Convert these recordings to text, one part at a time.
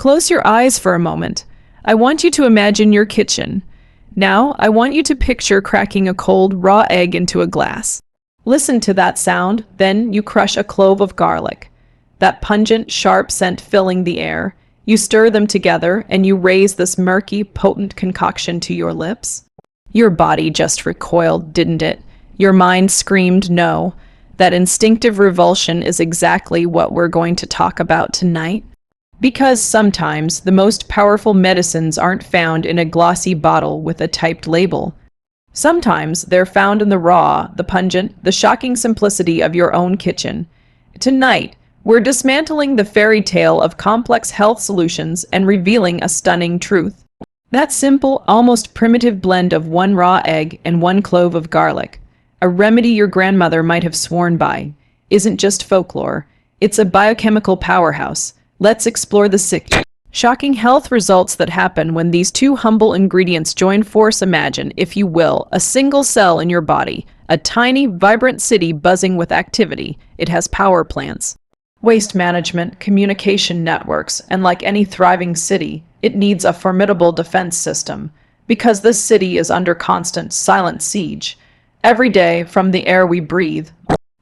close your eyes for a moment. I want you to imagine your kitchen. Now, I want you to picture cracking a cold, raw egg into a glass. Listen to that sound, then you crush a clove of garlic. That pungent, sharp scent filling the air. You stir them together, and you raise this murky, potent concoction to your lips. Your body just recoiled, didn't it? Your mind screamed no. That instinctive revulsion is exactly what we're going to talk about tonight. Because sometimes the most powerful medicines aren't found in a glossy bottle with a typed label. Sometimes they're found in the raw, the pungent, the shocking simplicity of your own kitchen. Tonight, we're dismantling the fairy tale of complex health solutions and revealing a stunning truth. That simple, almost primitive blend of one raw egg and one clove of garlic, a remedy your grandmother might have sworn by, isn't just folklore. It's a biochemical powerhouse. Let's explore the shocking health results that happen when these two humble ingredients join force. Imagine, if you will, a single cell in your body, a tiny, vibrant city buzzing with activity. It has power plants, waste management, communication networks, and like any thriving city, it needs a formidable defense system, because this city is under constant, silent siege. Every day, from the air we breathe,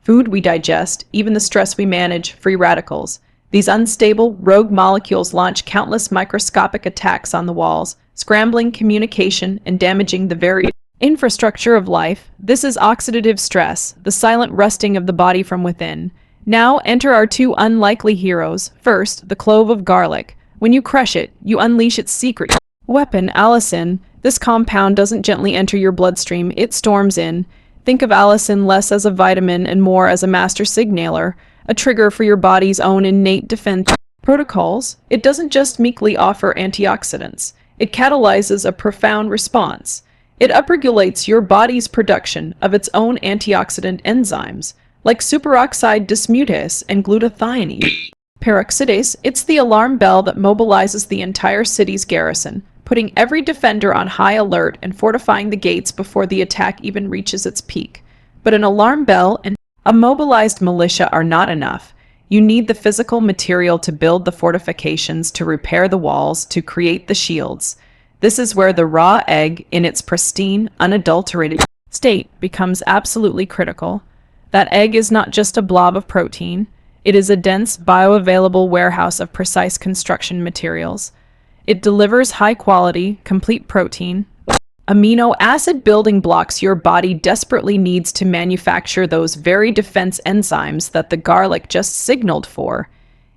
food we digest, even the stress we manage, free radicals. These unstable, rogue molecules launch countless microscopic attacks on the walls, scrambling communication and damaging the very infrastructure of life. This is oxidative stress, the silent rusting of the body from within. Now enter our two unlikely heroes. First, the clove of garlic. When you crush it, you unleash its secret weapon, allicin. This compound doesn't gently enter your bloodstream, it storms in. Think of allicin less as a vitamin and more as a master signaler, a trigger for your body's own innate defense protocols. It doesn't just meekly offer antioxidants. It catalyzes a profound response. It upregulates your body's production of its own antioxidant enzymes, like superoxide dismutase and glutathione peroxidase. It's the alarm bell that mobilizes the entire city's garrison, putting every defender on high alert and fortifying the gates before the attack even reaches its peak. But an alarm bell and a mobilized militia are not enough. You need the physical material to build the fortifications, to repair the walls, to create the shields. This is where the raw egg, in its pristine, unadulterated state, becomes absolutely critical. That egg is not just a blob of protein. It is a dense, bioavailable warehouse of precise construction materials. It delivers high-quality, complete protein, amino acid building blocks your body desperately needs to manufacture those very defense enzymes that the garlic just signaled for.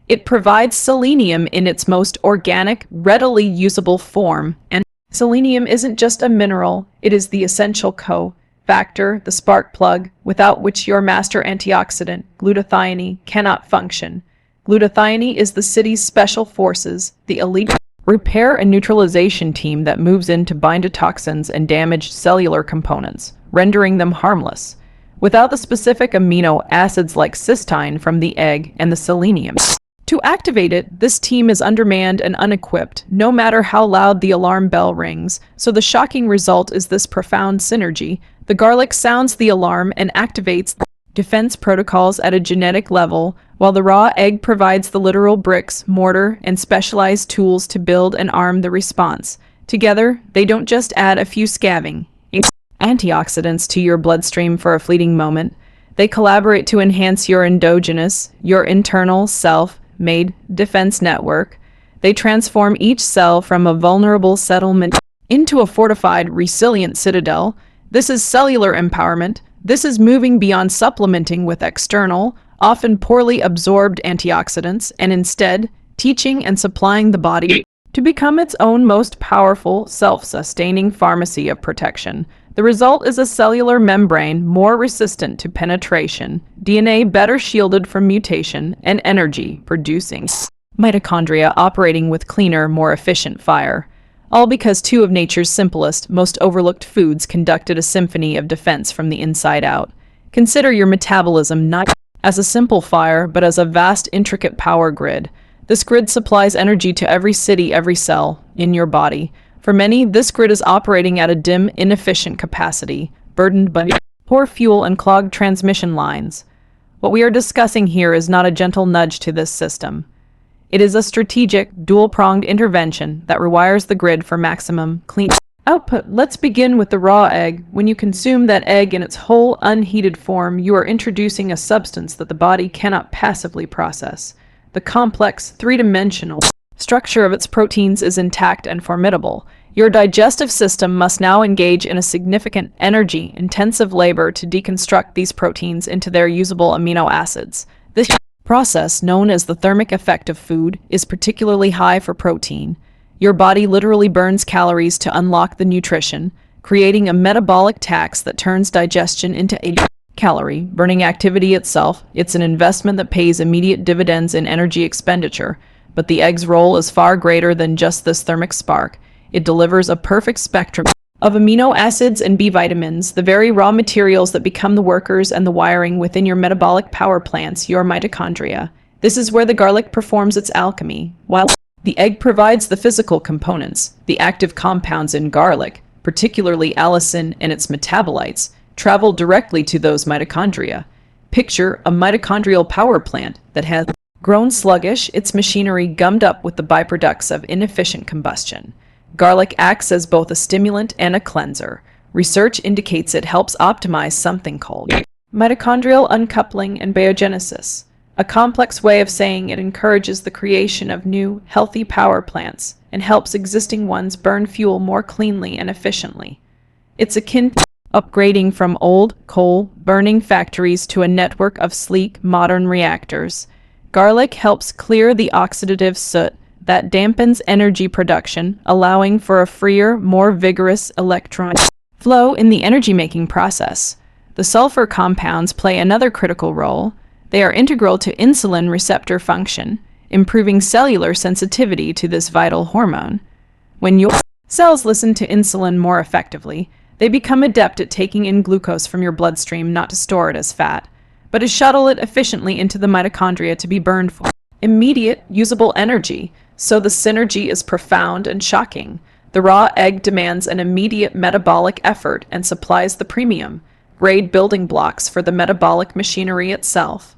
It provides selenium in its most organic, readily usable form. And selenium isn't just a mineral, it is the essential co-factor, the spark plug, without which your master antioxidant, glutathione, cannot function. Glutathione is the city's special forces, the elite repair and neutralization team that moves in to bind to toxins and damaged cellular components, rendering them harmless. Without the specific amino acids like cysteine from the egg and the selenium to activate it, this team is undermanned and unequipped, no matter how loud the alarm bell rings. So the shocking result is this profound synergy. The garlic sounds the alarm and activates defense protocols at a genetic level, while the raw egg provides the literal bricks, mortar, and specialized tools to build and arm the response. Together, they don't just add a few scavenging antioxidants to your bloodstream for a fleeting moment. They collaborate to enhance your endogenous, your internal self-made defense network. They transform each cell from a vulnerable settlement into a fortified, resilient citadel. This is cellular empowerment. This is moving beyond supplementing with external, often poorly absorbed antioxidants, and instead teaching and supplying the body to become its own most powerful, self-sustaining pharmacy of protection. The result is a cellular membrane more resistant to penetration, DNA better shielded from mutation, and energy-producing mitochondria operating with cleaner, more efficient fire. All because two of nature's simplest, most overlooked foods conducted a symphony of defense from the inside out. Consider your metabolism not as a simple fire, but as a vast, intricate power grid. This grid supplies energy to every city, every cell in your body. For many, this grid is operating at a dim, inefficient capacity, burdened by poor fuel and clogged transmission lines. What we are discussing here is not a gentle nudge to this system. It is a strategic, dual-pronged intervention that rewires the grid for maximum clean output. Let's begin with the raw egg. When you consume that egg in its whole, unheated form, you are introducing a substance that the body cannot passively process. The complex, three-dimensional structure of its proteins is intact and formidable. Your digestive system must now engage in a significant, energy-intensive labor to deconstruct these proteins into their usable amino acids. This process, known as the thermic effect of food, is particularly high for protein. Your body literally burns calories to unlock the nutrition, creating a metabolic tax that turns digestion into a calorie-burning activity itself. It's an investment that pays immediate dividends in energy expenditure, but the egg's role is far greater than just this thermic spark. It delivers a perfect spectrum of amino acids and B vitamins, the very raw materials that become the workers and the wiring within your metabolic power plants, your mitochondria. This is where the garlic performs its alchemy. While the egg provides the physical components, the active compounds in garlic, particularly allicin and its metabolites, travel directly to those mitochondria. Picture a mitochondrial power plant that has grown sluggish, its machinery gummed up with the byproducts of inefficient combustion. Garlic acts as both a stimulant and a cleanser. Research indicates it helps optimize something called mitochondrial uncoupling and biogenesis, a complex way of saying it encourages the creation of new, healthy power plants and helps existing ones burn fuel more cleanly and efficiently. It's akin to upgrading from old, coal-burning factories to a network of sleek, modern reactors. Garlic helps clear the oxidative soot that dampens energy production, allowing for a freer, more vigorous electron flow in the energy-making process. The sulfur compounds play another critical role. They are integral to insulin receptor function, improving cellular sensitivity to this vital hormone. When your cells listen to insulin more effectively, they become adept at taking in glucose from your bloodstream, not to store it as fat, but to shuttle it efficiently into the mitochondria to be burned for immediate, usable energy. So the synergy is profound and shocking. The raw egg demands an immediate metabolic effort and supplies the premium grade building blocks for the metabolic machinery itself.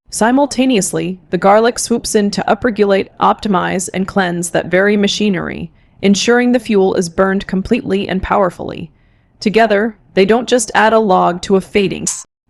Simultaneously, the garlic swoops in to upregulate, optimize, and cleanse that very machinery, ensuring the fuel is burned completely and powerfully. Together, they don't just add a log to a fading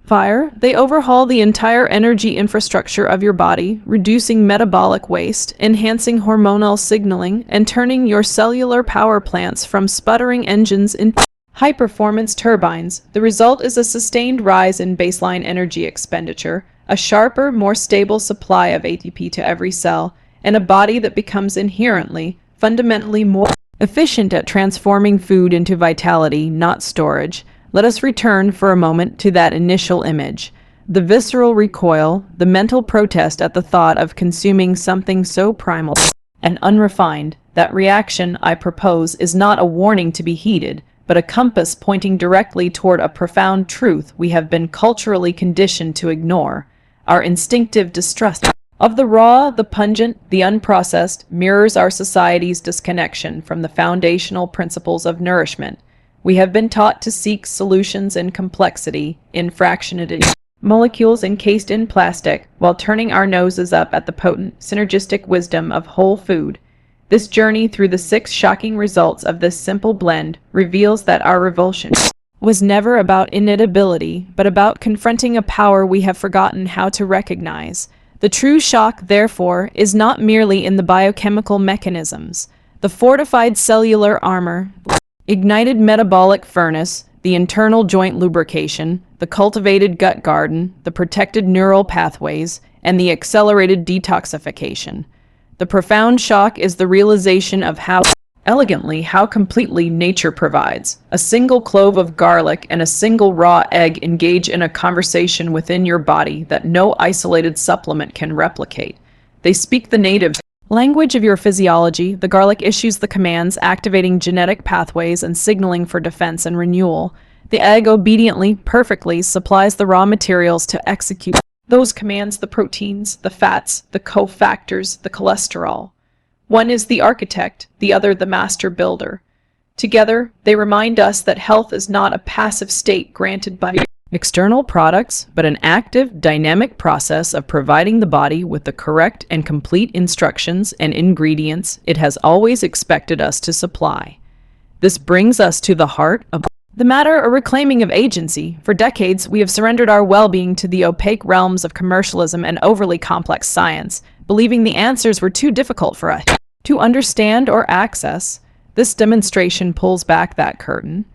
fire, they overhaul the entire energy infrastructure of your body, reducing metabolic waste, enhancing hormonal signaling, and turning your cellular power plants from sputtering engines into high-performance turbines. The result is a sustained rise in baseline energy expenditure, a sharper, more stable supply of ATP to every cell, and a body that becomes inherently, fundamentally more efficient at transforming food into vitality, not storage. Let us return for a moment to that initial image. The visceral recoil, the mental protest at the thought of consuming something so primal and unrefined. That reaction, I propose, is not a warning to be heeded, but a compass pointing directly toward a profound truth we have been culturally conditioned to ignore. Our instinctive distrust of the raw, the pungent, the unprocessed mirrors our society's disconnection from the foundational principles of nourishment. We have been taught to seek solutions in complexity, in fractionated molecules encased in plastic, while turning our noses up at the potent, synergistic wisdom of whole food. This journey through the 6 shocking results of this simple blend reveals that our revulsion was never about inedibility, but about confronting a power we have forgotten how to recognize. The true shock, therefore, is not merely in the biochemical mechanisms, the fortified cellular armor, ignited metabolic furnace, the internal joint lubrication, the cultivated gut garden, the protected neural pathways, and the accelerated detoxification. The profound shock is the realization of how completely nature provides. A single clove of garlic and a single raw egg engage in a conversation within your body that no isolated supplement can replicate. They speak the native language of your physiology. The garlic issues the commands, activating genetic pathways and signaling for defense and renewal. The egg obediently, perfectly supplies the raw materials to execute those commands, the proteins, the fats, the cofactors, the cholesterol. One is the architect, the other the master builder. Together, they remind us that health is not a passive state granted by external products, but an active, dynamic process of providing the body with the correct and complete instructions and ingredients it has always expected us to supply. This brings us to the heart of the matter, a reclaiming of agency. For decades, we have surrendered our well-being to the opaque realms of commercialism and overly complex science, believing the answers were too difficult for us to understand or access. This demonstration pulls back that curtain.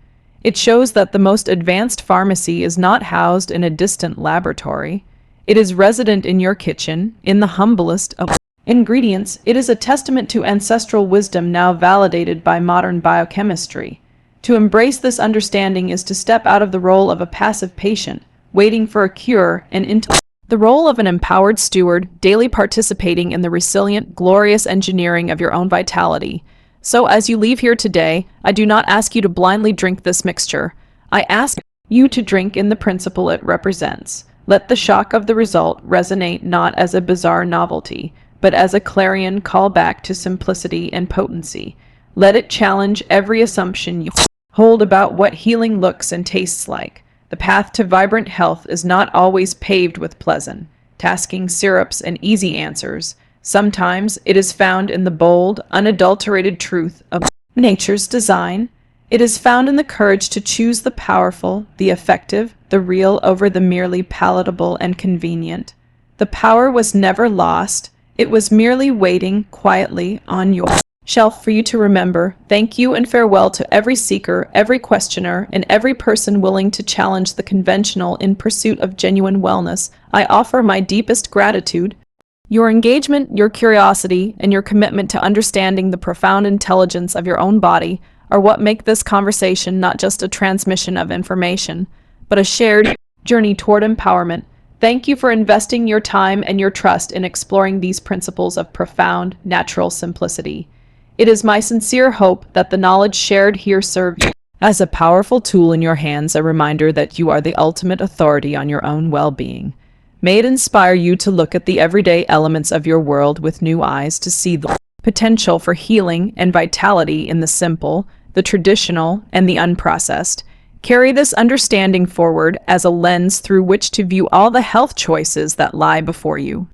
It shows that the most advanced pharmacy is not housed in a distant laboratory. It is resident in your kitchen, in the humblest of ingredients. It is a testament to ancestral wisdom now validated by modern biochemistry. To embrace this understanding is to step out of the role of a passive patient, waiting for a cure, and into the role of an empowered steward, daily participating in the resilient, glorious engineering of your own vitality. So as you leave here today, I do not ask you to blindly drink this mixture. I ask you to drink in the principle it represents. Let the shock of the result resonate not as a bizarre novelty, but as a clarion call back to simplicity and potency. Let it challenge every assumption you hold about what healing looks and tastes like. The path to vibrant health is not always paved with pleasant, tasking syrups and easy answers. Sometimes it is found in the bold, unadulterated truth of nature's design. It is found in the courage to choose the powerful, the effective, the real over the merely palatable and convenient. The power was never lost. It was merely waiting quietly on your shelf for you to remember. Thank you and farewell to every seeker, every questioner, and every person willing to challenge the conventional in pursuit of genuine wellness. I offer my deepest gratitude. Your engagement, your curiosity, and your commitment to understanding the profound intelligence of your own body are what make this conversation not just a transmission of information, but a shared journey toward empowerment. Thank you for investing your time and your trust in exploring these principles of profound, natural simplicity. It is my sincere hope that the knowledge shared here serves you as a powerful tool in your hands, a reminder that you are the ultimate authority on your own well-being. May it inspire you to look at the everyday elements of your world with new eyes, to see the potential for healing and vitality in the simple, the traditional, and the unprocessed. Carry this understanding forward as a lens through which to view all the health choices that lie before you.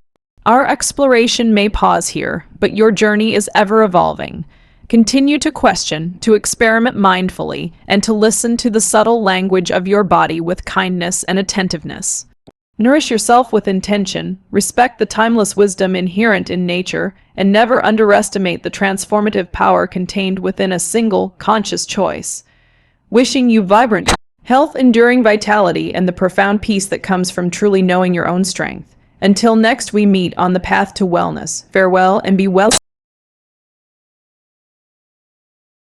Our exploration may pause here, but your journey is ever evolving. Continue to question, to experiment mindfully, and to listen to the subtle language of your body with kindness and attentiveness. Nourish yourself with intention, respect the timeless wisdom inherent in nature, and never underestimate the transformative power contained within a single, conscious choice. Wishing you vibrant health, enduring vitality, and the profound peace that comes from truly knowing your own strength. Until next we meet on the path to wellness, farewell and be well.